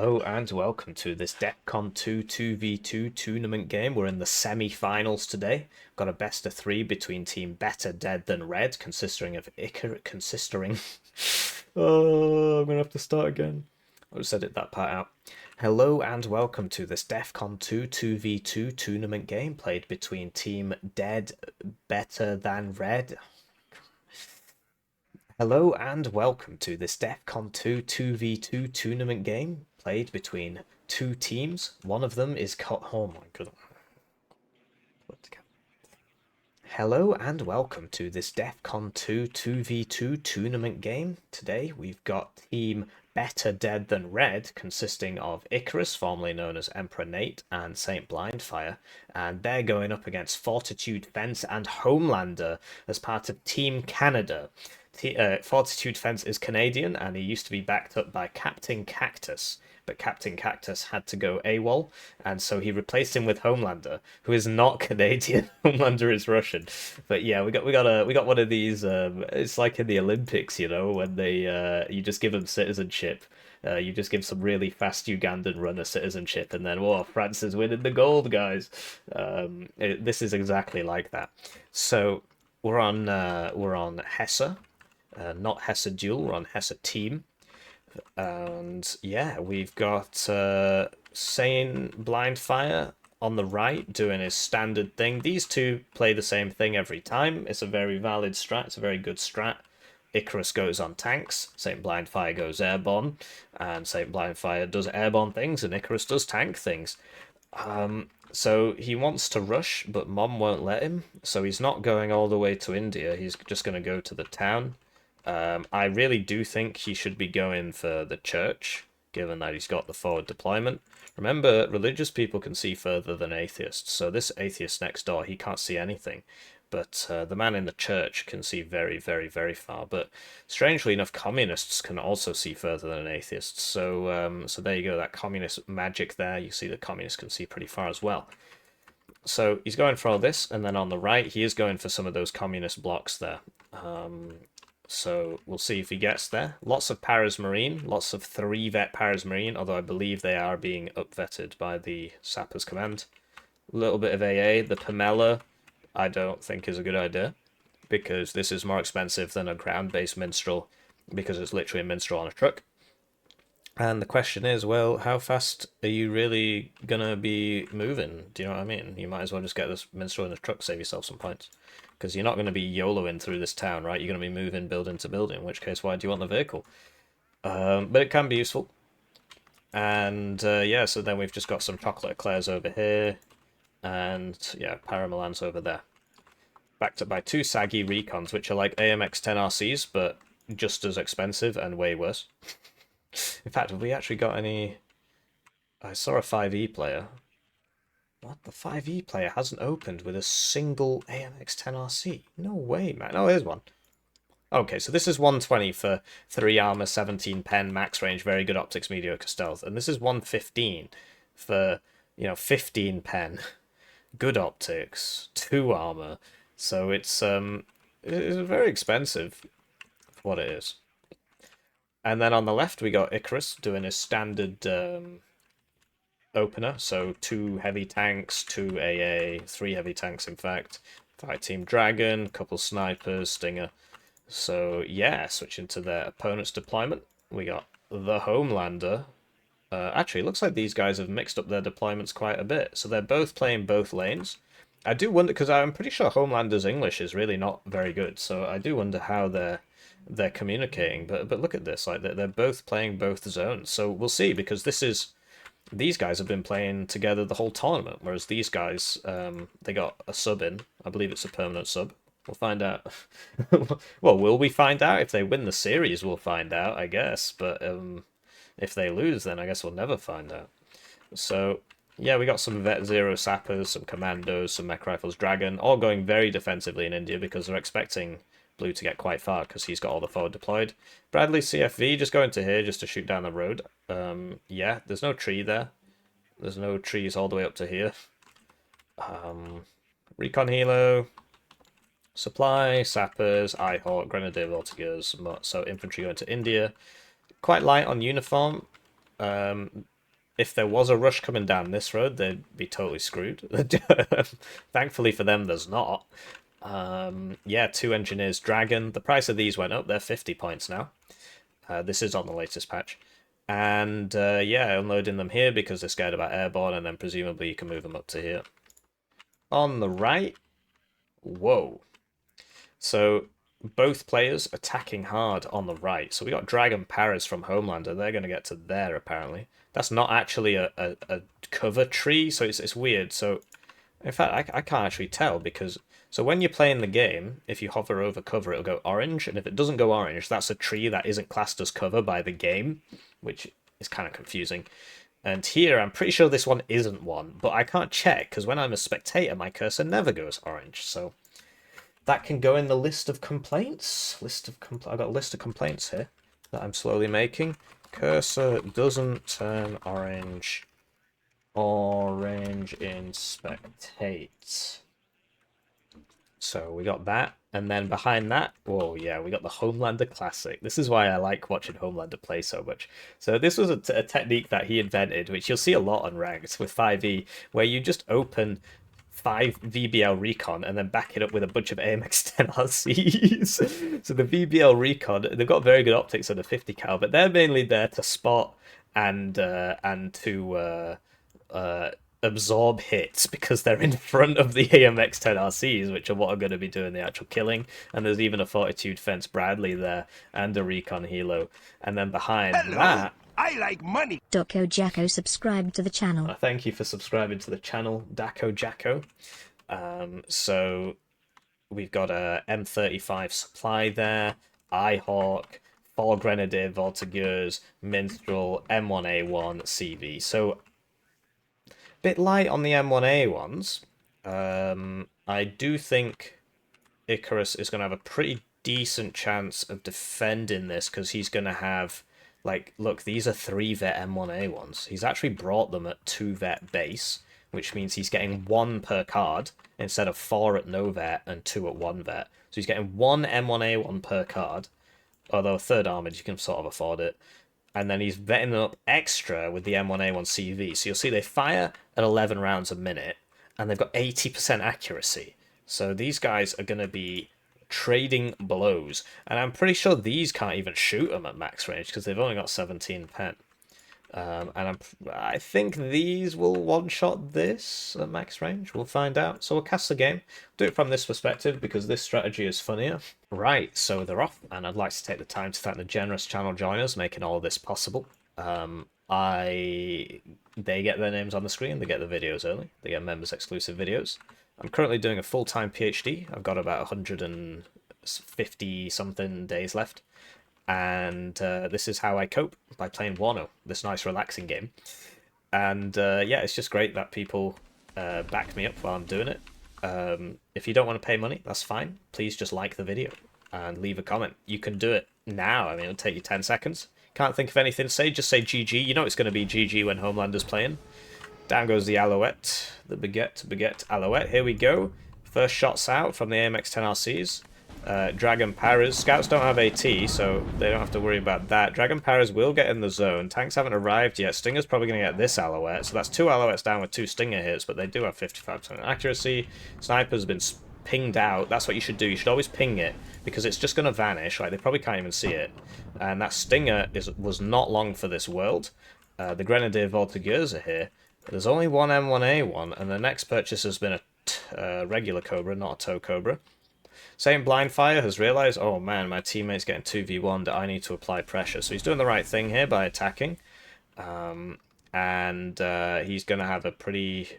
Hello and welcome to this DEFCON 2 2v2 tournament game. We're in the semi-finals today. Got a best of three between Team Better Dead Than Red, consisting of Icarus. Oh, I'm gonna have to start again. I'll just edit that part out. Hello and welcome to this DEFCON 2 2v2 tournament game played between Team Dead Better Than Red. Hello and welcome to this DEFCON 2 2v2 tournament game played between two teams. One of them is oh my goodness. Hello and welcome to this DEFCON 2 2v2 tournament game. Today we've got Team Better Dead Than Red, consisting of Icarus, formerly known as EmperorNate, and SaintBlindFire, and they're going up against Fortitude Fence and Homelander as part of Team Canada. Fortitude Fence is Canadian, and he used to be backed up by Captain Cactus, but Captain Cactus had to go AWOL, and so he replaced him with Homelander, who is not Canadian. Homelander is Russian. But yeah, we got one of these. It's like in the Olympics, you know, when they you just give them citizenship. You just give some really fast Ugandan runner citizenship, and then whoa, France is winning the gold, guys. This is exactly like that. So we're on Hesse. Not Hesse Duel, we're on Hesse Team. And yeah, we've got SaintBlindFire on the right doing his standard thing. These two play the same thing every time. It's a very valid strat, it's a very good strat. Icarus goes on tanks, SaintBlindFire goes airborne, and SaintBlindFire does airborne things, and Icarus does tank things. So he wants to rush, but Mom won't let him, so he's not going all the way to India, he's just going to go to the town. I really do think he should be going for the church, given that he's got the forward deployment. Remember, religious people can see further than atheists, so this atheist next door, he can't see anything. But the man in the church can see very, very, very far. But strangely enough, communists can also see further than atheists. So, so there you go, that communist magic there. You see that communists can see pretty far as well. So he's going for all this, and then on the right, he is going for some of those communist blocks there. So we'll see if he gets there. Lots of Paras Marine, lots of 3-vet Paras Marine, although I believe they are being up-vetted by the Sappers Command. A little bit of AA. The Pamela, I don't think is a good idea, because this is more expensive than a ground-based minstrel, because it's literally a minstrel on a truck. And the question is, well, how fast are you really gonna be moving? Do you know what I mean? You might as well just get this minstrel in a truck, save yourself some points. Because you're not going to be YOLOing through this town, right? You're going to be moving building to building, in which case, why do you want the vehicle? But it can be useful. And yeah, so then we've just got some chocolate eclairs over here. And yeah, Paramilans over there. Backed up by two saggy recons, which are like AMX-10 RCs, but just as expensive and way worse. In fact, have we actually got any... I saw a 5E player. What? The 5E player hasn't opened with a single AMX-10 RC? No way, man. Oh, here's one. Okay, so this is 120 for 3 armor, 17 pen, max range, very good optics, mediocre stealth. And this is 115 for, 15 pen, good optics, 2 armor. So it's very expensive for what it is. And then on the left, we got Icarus doing his standard... opener, so 2 heavy tanks, 2 AA, 3 heavy tanks in fact, fight Team Dragon, couple snipers, Stinger. So yeah, switching to their opponent's deployment, we got the Homelander. Actually, it looks like these guys have mixed up their deployments quite a bit, so they're both playing both lanes. I do wonder, because I'm pretty sure Homelander's English is really not very good, so I do wonder how they're communicating, but look at this, like they're both playing both zones, so we'll see, because these guys have been playing together the whole tournament, whereas these guys, they got a sub in. I believe it's a permanent sub. We'll find out. Well, will we find out? If they win the series, we'll find out, I guess. But if they lose, then I guess we'll never find out. So, yeah, we got some Vet Zero Sappers, some Commandos, some Mech Rifles Dragon, all going very defensively in India because they're expecting Blue to get quite far because he's got all the forward deployed. Bradley CFV just going to here just to shoot down the road. Yeah, there's no tree there. There's no trees all the way up to here. Recon Helo, Supply, Sappers, Ihawk, Grenadier Voltigeurs, so infantry going to India. Quite light on uniform. if there was a rush coming down this road, they'd be totally screwed. Thankfully for them, there's not. Yeah, 2 engineers dragon. The price of these went up. They're 50 points now. This is on the latest patch. And yeah, unloading them here because they're scared about airborne, and then presumably you can move them up to here. On the right, whoa. So both players attacking hard on the right. So we got Dragon Paras from Homelander. They're going to get to there, apparently. That's not actually a cover tree, so it's weird. So, in fact, I can't actually tell because... So when you're playing the game, if you hover over cover, it'll go orange. And if it doesn't go orange, that's a tree that isn't classed as cover by the game, which is kind of confusing. And here, I'm pretty sure this one isn't one, but I can't check because when I'm a spectator, my cursor never goes orange. So that can go in the list of complaints. I've got a list of complaints here that I'm slowly making. Cursor doesn't turn orange. Orange in spectate. So we got that, and then behind that, whoa, yeah, we got the Homelander Classic. This is why I like watching Homelander play so much. So this was a technique that he invented, which you'll see a lot on Ranked with 5e, where you just open 5 VBL Recon and then back it up with a bunch of AMX 10 RCs. So the VBL Recon, they've got very good optics on the 50 cal, but they're mainly there to spot and to absorb hits because they're in front of the AMX 10 RCs, which are what are going to be doing the actual killing. And there's even a Fortitude Fence Bradley there and a Recon Helo. And then behind that, I like money. Daco Jacko subscribed to the channel. Thank you for subscribing to the channel, Daco Jacko. So we've got a M35 supply there, Eyehawk, 4 Grenadier Voltigeurs, Minstrel, M1A1, CV. So bit light on the M1A ones. I do think Icarus is going to have a pretty decent chance of defending this because he's going to have, like, look, these are 3 vet M1A ones. He's actually brought them at 2 vet base, which means he's getting 1 per card instead of 4 at no vet and 2 at 1 vet. So he's getting 1 M1A1 per card, although 3rd armored, you can sort of afford it. And then he's vetting them up extra with the M1A1 CV. So you'll see they fire at 11 rounds a minute, and they've got 80% accuracy. So these guys are going to be trading blows. And I'm pretty sure these can't even shoot them at max range because they've only got 17 pen. And I think these will one-shot this at max range. We'll find out. So we'll cast the game. Do it from this perspective because this strategy is funnier. Right, so they're off, and I'd like to take the time to thank the generous channel joiners making all this possible. They get their names on the screen, they get the videos early, they get members exclusive videos. I'm currently doing a full-time PhD. I've got about 150 something days left. And this is how I cope, by playing Warno, this nice relaxing game. And yeah, it's just great that people back me up while I'm doing it. If you don't want to pay money, that's fine. Please just like the video and leave a comment. You can do it now. I mean, it'll take you 10 seconds. Can't think of anything to say, just say GG. You know it's going to be GG when Homelander's playing. Down goes the Alouette, the Baguette Alouette. Here we go. First shots out from the AMX 10 RCs. Dragon Paras. Scouts don't have AT, so they don't have to worry about that. Dragon Paras will get in the zone. Tanks haven't arrived yet. Stinger's probably going to get this Alouette, so that's 2 Alouettes down with 2 Stinger hits, but they do have 55% accuracy. Sniper's been pinged out. That's what you should do. You should always ping it, because it's just going to vanish. Like, they probably can't even see it. And that Stinger was not long for this world. The Grenadier Voltigeurs are here. There's only one M1A1, and the next purchase has been a regular Cobra, not a tow Cobra. SaintBlindFire has realised, oh man, my teammate's getting 2v1, that I need to apply pressure. So he's doing the right thing here by attacking. And he's going to have a pretty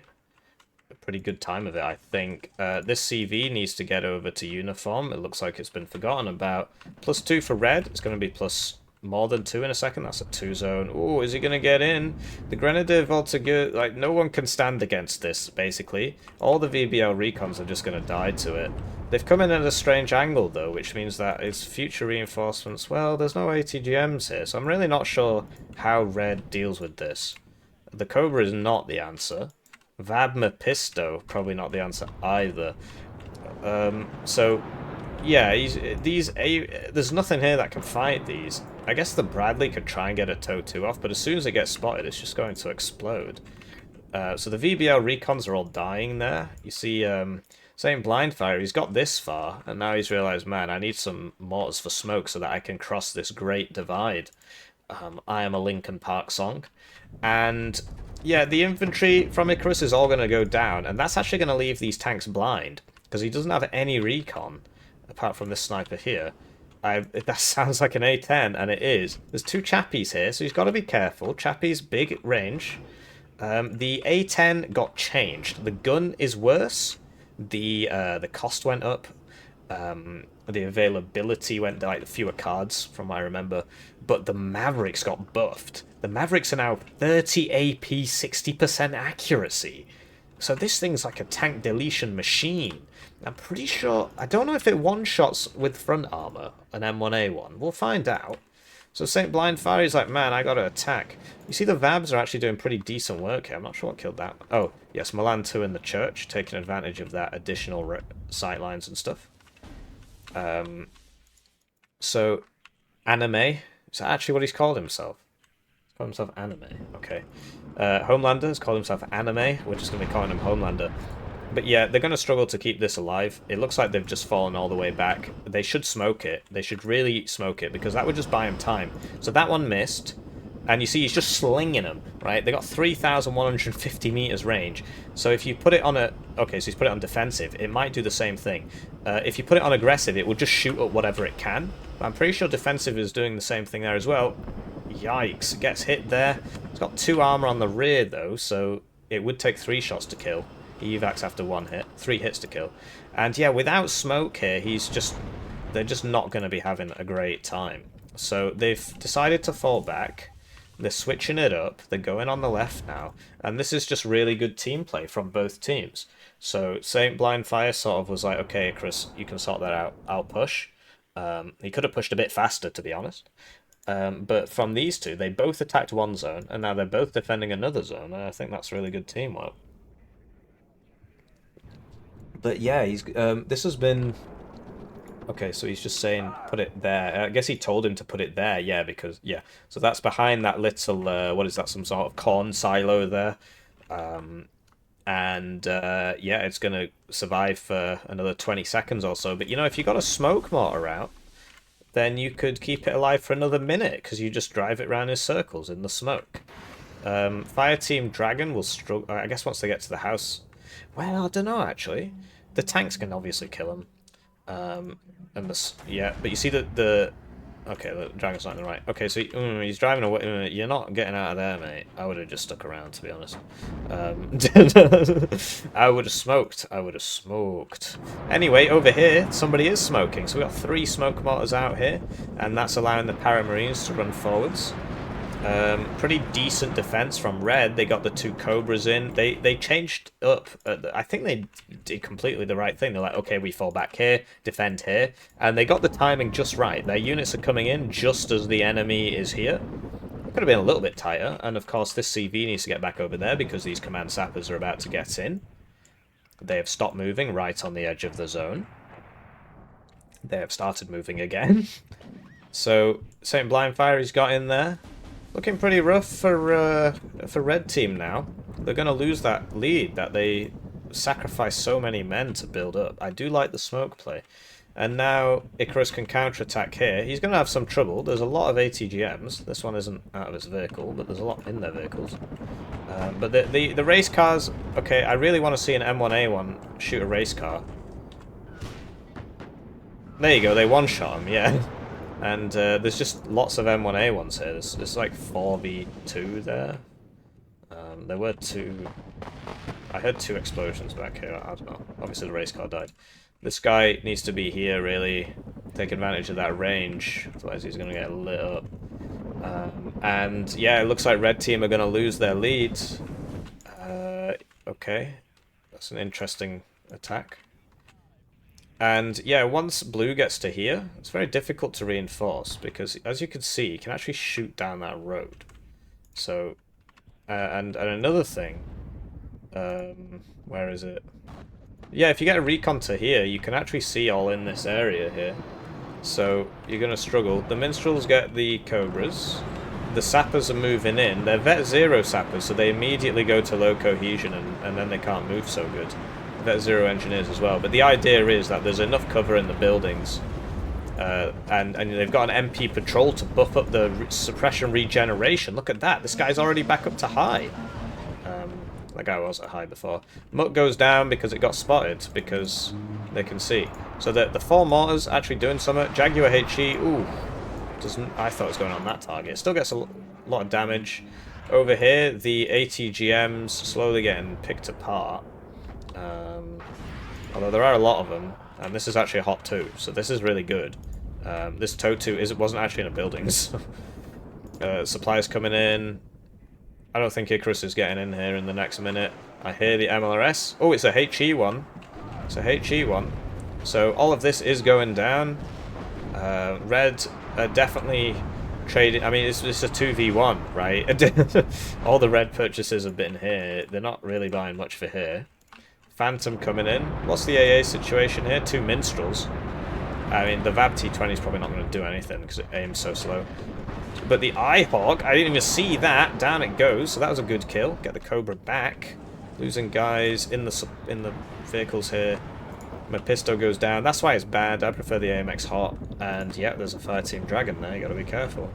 good time of it, I think. This CV needs to get over to uniform. It looks like it's been forgotten about. +2 for red. It's going to be plus more than 2 in a second. That's a 2 zone. Oh, is he going to get in? The Grenadier Voltigeur, like, no one can stand against this, basically. All the VBL recons are just going to die to it. They've come in at a strange angle, though, which means that it's future reinforcements. Well, there's no ATGMs here, so I'm really not sure how red deals with this. The Cobra is not the answer. Vab Mephisto, probably not the answer either. So Yeah, there's nothing here that can fight these. I guess the Bradley could try and get a TOW 2 off, but as soon as it gets spotted, it's just going to explode. So the VBL recons are all dying there. You see, SaintBlindFire, he's got this far, and now he's realised, man, I need some mortars for smoke so that I can cross this great divide. I am a Linkin Park song. And yeah, the infantry from Icarus is all going to go down, and that's actually going to leave these tanks blind, because he doesn't have any recon, apart from this sniper here. That sounds like an A-10, and it is. There's two chappies here, so he's got to be careful. Chappie's big range. The A-10 got changed. The gun is worse. The cost went up. The availability went like fewer cards from what I remember, but the Mavericks got buffed. The Mavericks are now 30 AP, 60% accuracy. So this thing's like a tank deletion machine. I'm pretty sure, I don't know if it one-shots with front armor, an M1A1. We'll find out. So SaintBlindFire is like, man, I gotta attack. You see the Vabs are actually doing pretty decent work here. I'm not sure what killed that. Oh, yes, Milan 2 in the church, taking advantage of that additional sightlines and stuff. So, Anime, is that actually what he's called himself? He's called himself Anime, okay. Homelander has called himself Anime, we're just going to be calling him Homelander. But yeah, they're going to struggle to keep this alive. It looks like they've just fallen all the way back. They should smoke it. They should really smoke it, because that would just buy him time. So that one missed, and you see he's just slinging them, right? They got 3,150 meters range. So if you put it on a... Okay, so he's put it on defensive. It might do the same thing. If you put it on aggressive, it will just shoot at whatever it can. But I'm pretty sure defensive is doing the same thing there as well. Yikes, gets hit there. It's got 2 armor on the rear, though, so it would take 3 shots to kill. He evacs after 1 hit, 3 hits to kill. And yeah, without smoke here, they're just not going to be having a great time. So they've decided to fall back. They're switching it up. They're going on the left now. And this is just really good team play from both teams. So SaintBlindFire sort of was like, okay, Chris, you can sort that out. I'll push. He could have pushed a bit faster, to be honest. But from these two, they both attacked one zone, and now they're both defending another zone. And I think that's really good teamwork. But yeah, this has been... Okay, so he's just saying, put it there. I guess he told him to put it there, yeah, because, yeah. So that's behind that little, what is that, some sort of corn silo there. Yeah, it's going to survive for another 20 seconds or so. But, you know, if you got a smoke mortar out, then you could keep it alive for another minute, because you just drive it around in circles in the smoke. Fire Team Dragon will struggle, I guess once they get to the house... Well, I don't know, actually. The tanks can obviously kill him. Yeah, but you see that the... Okay, the dragon's not in the right. Okay, so he's driving away. You're not getting out of there, mate. I would have just stuck around, to be honest. I would have smoked. I would have smoked. Anyway, over here, somebody is smoking. So we've got 3 smoke mortars out here, and that's allowing the Paramarines to run forwards. Pretty decent defense from Red. They got the 2 Cobras in. They changed up. I think they did completely the right thing. They're like, okay, we fall back here, defend here. And they got the timing just right. Their units are coming in just as the enemy is here. It could have been a little bit tighter. And of course, this CV needs to get back over there because these command sappers are about to get in. They have stopped moving right on the edge of the zone. They have started moving again. So, SaintBlindFire, he's got in there. Looking pretty rough for Red Team now. They're going to lose that lead that they sacrificed so many men to build up. I do like the smoke play. And now Icarus can counterattack here. He's going to have some trouble. There's a lot of ATGMs. This one isn't out of his vehicle, but there's a lot in their vehicles. But the race cars... Okay, I really want to see an M1A1 shoot a race car. There you go, they one-shot him, yeah. And there's just lots of M1A1s here. There's like 4v2 there. There were 2... I heard 2 explosions back here. I don't know. Obviously the race car died. This guy needs to be here, really. Take advantage of that range. Otherwise he's going to get lit up. And yeah, it looks like Red Team are going to lose their lead. Okay. That's an interesting attack. And yeah, once Blue gets to here, it's very difficult to reinforce because, as you can see, you can actually shoot down that road. So, and another thing, where is it? Yeah, if you get a recon to here, you can actually see all in this area here. So you're going to struggle. The minstrels get the cobras. The sappers are moving in. They're vet 0 sappers, so they immediately go to low cohesion, and then they can't move so good. Vet 0 engineers as well. But the idea is that there's enough cover in the buildings, and they've got an MP patrol to buff up the suppression regeneration. Look at that. This guy's already back up to high. That guy was at high before. Mutt goes down because it got spotted, because they can see. So the 4 mortars actually doing something. Jaguar HE, ooh, doesn't. I thought it was going on that target. It still gets a lot of damage. Over here, the ATGMs slowly getting picked apart. Although there are a lot of them, and this is actually a hot 2, so this is really good. This Totu wasn't actually in a building. So. Supplies coming in. I don't think Icarus is getting in here in the next minute. I hear the MLRS. Oh, it's a HE one. It's a HE one. So all of this is going down. Red definitely trading. I mean, it's a 2v1, right? All the red purchases have been here. They're not really buying much for here. Phantom coming in. What's the AA situation here? 2 minstrels. I mean, the VAB T20 is probably not going to do anything because it aims so slow. But the Eyehawk, I didn't even see that. Down it goes. So that was a good kill. Get the Cobra back. Losing guys in the vehicles here. Mephisto goes down. That's why it's bad. I prefer the AMX Hot. And yeah, there's a fire team dragon there. You got to be careful.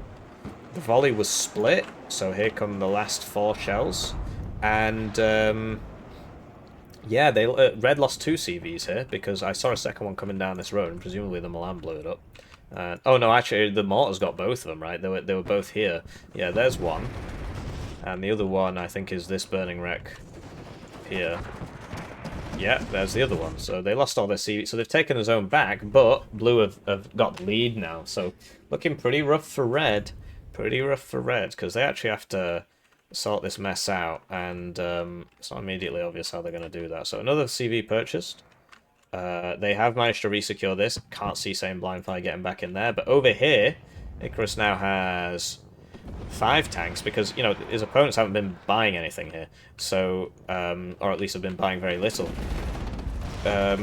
The volley was split. So here come the last 4 shells. And yeah, Red lost 2 CVs here because I saw a second one coming down this road, and presumably the Milan blew it up. Oh no, actually the mortars got both of them, right? They were both here. Yeah, there's one, and the other one I think is this burning wreck here. Yeah, there's the other one. So they lost all their CV, so they've taken the zone back, but blue have got the lead now. So looking pretty rough for red, because they actually have to sort this mess out, and it's not immediately obvious how they're going to do that. So another CV purchased. They have managed to resecure this. Can't see SaintBlindFire getting back in there. But over here, Icarus now has 5 tanks because, you know, his opponents haven't been buying anything here. So, or at least have been buying very little. But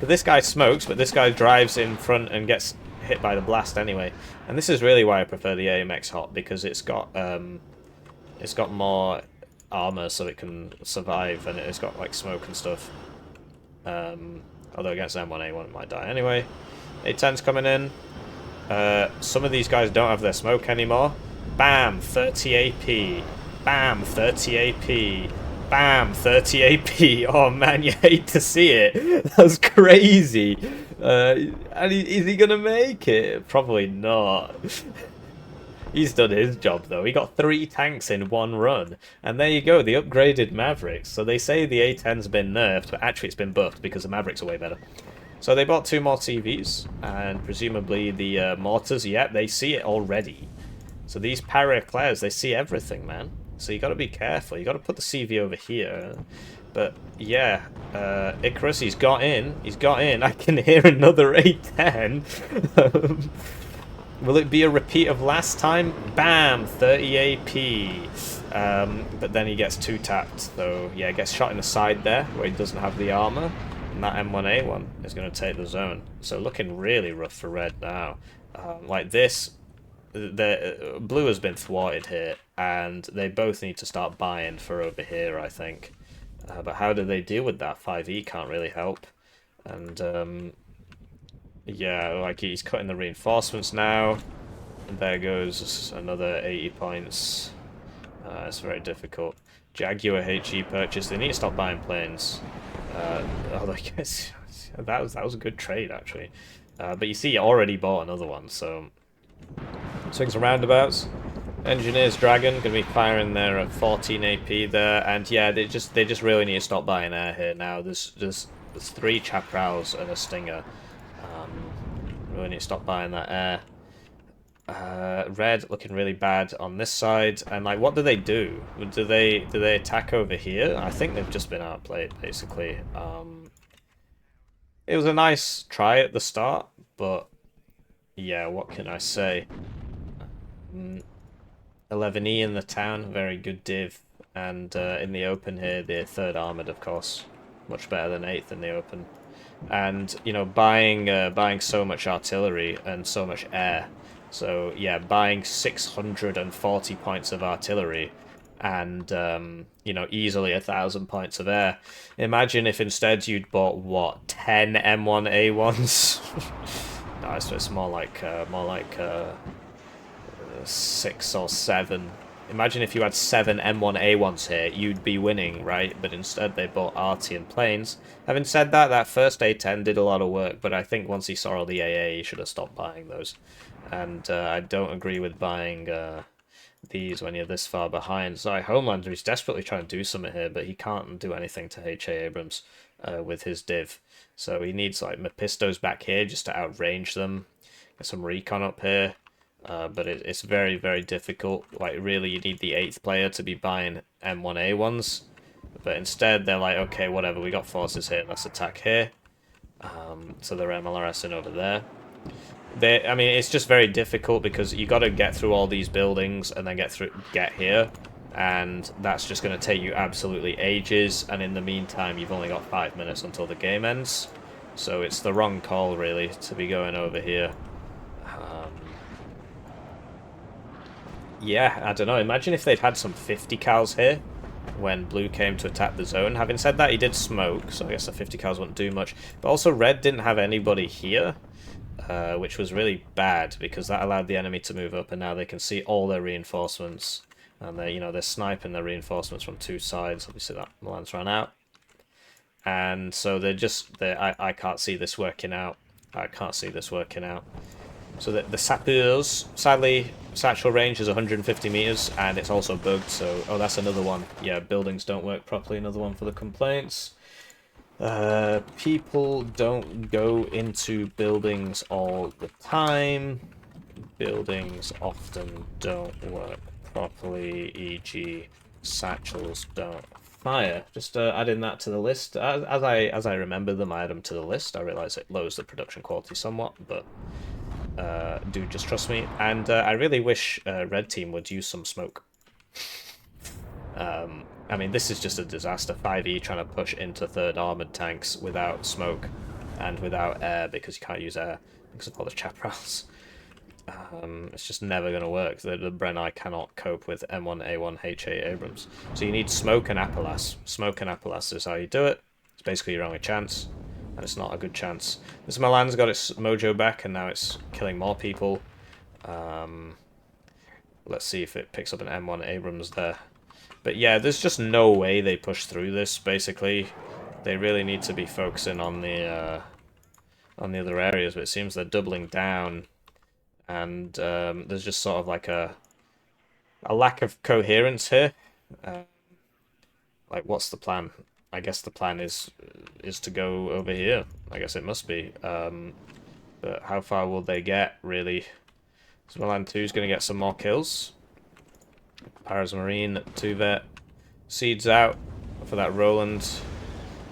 this guy smokes, but this guy drives in front and gets hit by the blast anyway. And this is really why I prefer the AMX Hot, because it's got more armor so it can survive, and it's got like smoke and stuff. Although against M1A1 it might die anyway. A-10's coming in. Some of these guys don't have their smoke anymore. Bam, 30 AP. Bam, 30 AP. Bam, 30 AP. Oh man, you hate to see it. That's crazy. And is he gonna make it? Probably not. He's done his job, though. He got 3 tanks in 1 run. And there you go, the upgraded Mavericks. So they say the A-10's been nerfed, but actually it's been buffed because the Mavericks are way better. So they bought 2 more TVs, and presumably the mortars, yep, they see it already. So these Paraclares, they see everything, man. So you got to be careful. You got to put the CV over here. But yeah, Icarus, he's got in. He's got in. I can hear another A-10. Will it be a repeat of last time? Bam! 30 AP. But then he gets 2-tapped. So yeah, gets shot in the side there, where he doesn't have the armor. And that M1A1 is going to take the zone. So looking really rough for red now. Like this, the blue has been thwarted here, and they both need to start buying for over here, I think. But how do they deal with that? 5E can't really help. And yeah, like he's cutting the reinforcements now. And there goes another 80 points. It's very difficult. Jaguar HE purchase. They need to stop buying planes. Although I guess that was a good trade actually. But you see, you already bought another one. So swings and roundabouts. Engineers Dragon gonna be firing there at 14 AP there, and yeah, they just really need to stop buying air here now. There's 3 chaparrals and a stinger. Really need to stop buying that air. Red looking really bad on this side, and like, what do? Do they attack over here? I think they've just been outplayed basically. It was a nice try at the start, but yeah, what can I say? 11E in the town, very good div, and in the open here, the 3rd armored, of course. much better than 8th in the open. And, you know, buying so much artillery and so much air. So, yeah, buying 640 points of artillery and, you know, easily 1,000 points of air. Imagine if instead you'd bought, what, 10 M1A1s? No, it's more like 6 or 7. Imagine if you had 7 M1A1s here, you'd be winning, right? But instead they bought Arty planes. Having said that, that first A-10 did a lot of work, but I think once he saw all the AA, he should have stopped buying those. And I don't agree with buying these when you're this far behind. Sorry, Homelander is desperately trying to do something here, but he can't do anything to H.A. Abrams with his div. So he needs like Mephistos back here just to outrange them. Get some recon up here. But it's very, very difficult. Like, really, you need the 8th player to be buying M1A1s. But instead, they're like, okay, whatever, we got forces here, let's attack here. So they're MLRSing over there. I mean, it's just very difficult because you got to get through all these buildings and then get here. And that's just going to take you absolutely ages. And in the meantime, you've only got 5 minutes until the game ends. So it's the wrong call, really, to be going over here. Yeah, I don't know. Imagine if they'd had some 50 cals here when blue came to attack the zone. Having said that, he did smoke, so I guess the 50 cals wouldn't do much. But also red didn't have anybody here, which was really bad because that allowed the enemy to move up, and now they can see all their reinforcements. And they're sniping their reinforcements from 2 sides. Obviously that Milan's ran out. And so I can't see this working out. I can't see this working out. So the sapeurs, sadly, satchel range is 150 meters, and it's also bugged, so... Oh, that's another one. Yeah, buildings don't work properly, another one for the complaints. People don't go into buildings all the time. Buildings often don't work properly, e.g. satchels don't fire. Just adding that to the list. As I remember them, I add them to the list. I realise it lowers the production quality somewhat, but... dude, just trust me. And I really wish Red Team would use some smoke. I mean, this is just a disaster. 5E trying to push into 3rd armoured tanks without smoke and without air because you can't use air because of all the chaparrals. It's just never going to work. The Brenni cannot cope with M1A1 H.A. Abrams. So you need smoke and Appalachian. Smoke and Appalachian is how you do it. It's basically your only chance. And it's not a good chance. This Milan's got its mojo back, and now it's killing more people. Let's see if it picks up an M1 Abrams there. But yeah, there's just no way they push through this, basically. They really need to be focusing on the other areas, but it seems they're doubling down. And there's just sort of like a lack of coherence here. Like, what's the plan? I guess the plan is to go over here. I guess it must be. But how far will they get, really? So Milan 2 is going to get some more kills. Paras Marine, 2 vet. Seeds out for that Roland.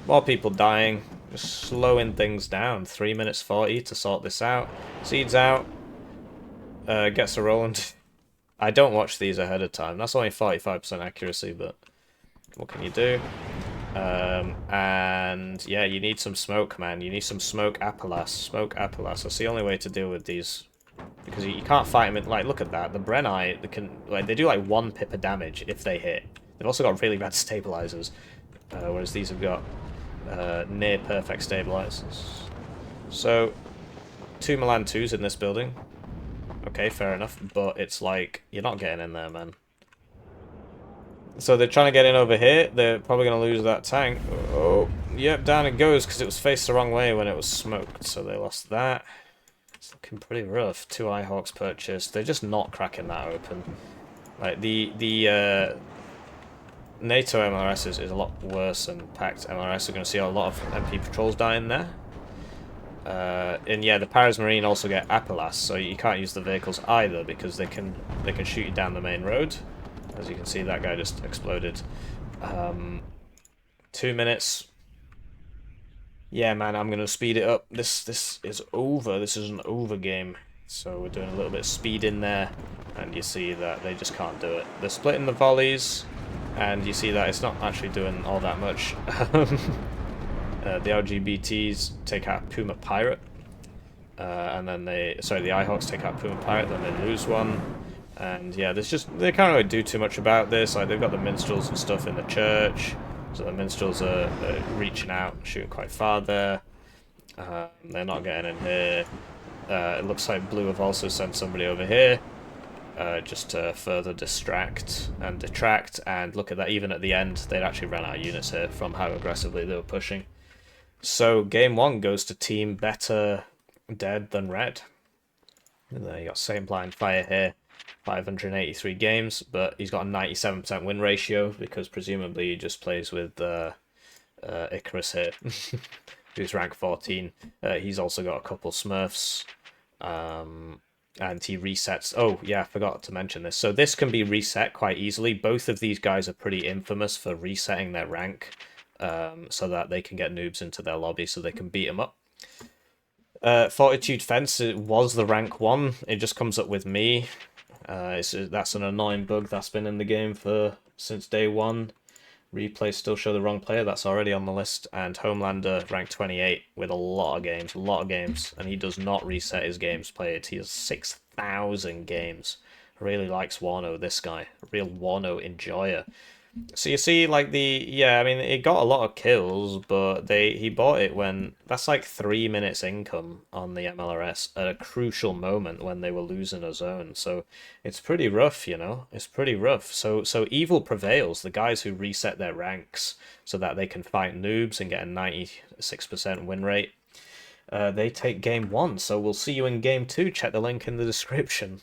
More people dying. Just slowing things down. 3 minutes 40 to sort this out. Seeds out. Gets a Roland. I don't watch these ahead of time. That's only 45% accuracy, but what can you do? And yeah, you need some smoke, man. You need some smoke Appelas. Smoke Appelas. That's the only way to deal with these. Because you can't fight them. Like, look at that. The Brenni, they do like 1 pip of damage if they hit. They've also got really bad stabilizers. Whereas these have got near perfect stabilizers. So, 2 Milan 2s in this building. Okay, fair enough. But it's like, you're not getting in there, man. So they're trying to get in over here. They're probably going to lose that tank. Oh, yep, down it goes because it was faced the wrong way when it was smoked. So they lost that. It's looking pretty rough. 2 Ihawks purchased. They're just not cracking that open. Like, the NATO MLRS is a lot worse than packed MLRS. We're going to see a lot of MP patrols dying there. And yeah, the Paras Marine also get Appelas, so you can't use the vehicles either because they can shoot you down the main road. As you can see, that guy just exploded. 2 minutes. Yeah, man, I'm going to speed it up. This is over. This is an over game. So we're doing a little bit of speed in there. And you see that they just can't do it. They're splitting the volleys. And you see that it's not actually doing all that much. The LGBTs take out Puma Pirate. And then the iHawks take out Puma Pirate, then they lose one. And yeah, they can't really do too much about this. Like, they've got the minstrels and stuff in the church, so the minstrels are reaching out, shooting quite far there. They're not getting in here. It looks like blue have also sent somebody over here, just to further distract and detract. And look at that, even at the end, they'd actually ran out of units here from how aggressively they were pushing. So game 1 goes to team better dead than red. And then you got SaintBlindFire here, 583 games, but he's got a 97% win ratio because presumably he just plays with Icarus here, who's rank 14. He's also got a couple Smurfs, and he resets. Oh yeah, I forgot to mention this. So this can be reset quite easily. Both of these guys are pretty infamous for resetting their rank, so that they can get noobs into their lobby so they can beat them up. Fortitude Fence, it was the rank 1. It just comes up with me. That's an annoying bug that's been in the game since day 1. Replays still show the wrong player. That's already on the list. And Homelander, rank 28, with a lot of games. And he does not reset his games played. He has 6,000 games. Really likes Warno, this guy. Real Warno enjoyer. So you see, like, I mean, it got a lot of kills, but he bought it when that's like 3 minutes income on the MLRS at a crucial moment when they were losing a zone. So it's pretty rough, you know. It's pretty rough. So evil prevails. The guys who reset their ranks so that they can fight noobs and get a 96% win rate. They take game 1. So we'll see you in game 2. Check the link in the description.